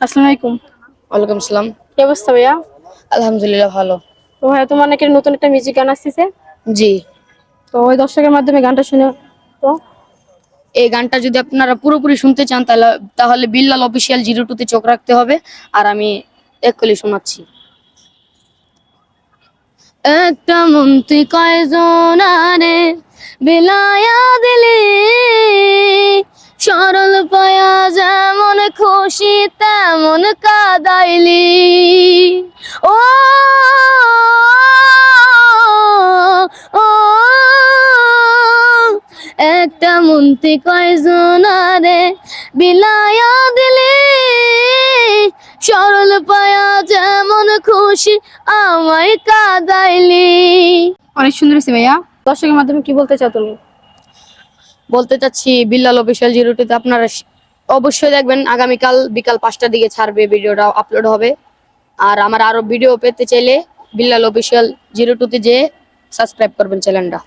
আসসালামু আলাইকুম। ওয়ালাইকুম আসসালাম। কি অবস্থা ভাইয়া? আলহামদুলিল্লাহ ভালো। তো ভাইয়া তোমার নাকি নতুন একটা মিউজিক গান আসতেছে। জি, তো ওই দর্শকের মাধ্যমে গানটা শুনে তো। এই গানটা যদি আপনারা পুরোপুরি শুনতে চান তাহলে বিল্লাল অফিসিয়াল 02 তে চোখ রাখতে হবে। আর আমি এক্ষুনি শোনাচ্ছি। একটা মন্ত্রী কয়জন আরে বিলায়া দিলি, সরল পায়া যেমন খুশি তেমন কাদাইলি। ও ও একটা মন্ত্রী কয়জন আরে বিলায়া দিলি, সরল পায়া যেমন খুশি আমায় কাদাইলি। অনেক সুন্দর হয়েছে ভাইয়া। দর্শকের মাধ্যমে কি বলতে চাও তুমি? বলতে চাচ্ছি বিল্লাল অফিসিয়াল 02 তে আপনারা অবশ্যই দেখবেন। আগামীকাল বিকাল 5টার দিকে ছাড়বে, ভিডিওটা আপলোড হবে। আর আমার আরো ভিডিও পেতে চাইলে বিল্লাল অফিসিয়াল 02 তে যেয়ে সাবস্ক্রাইব করবেন চ্যানেলটা।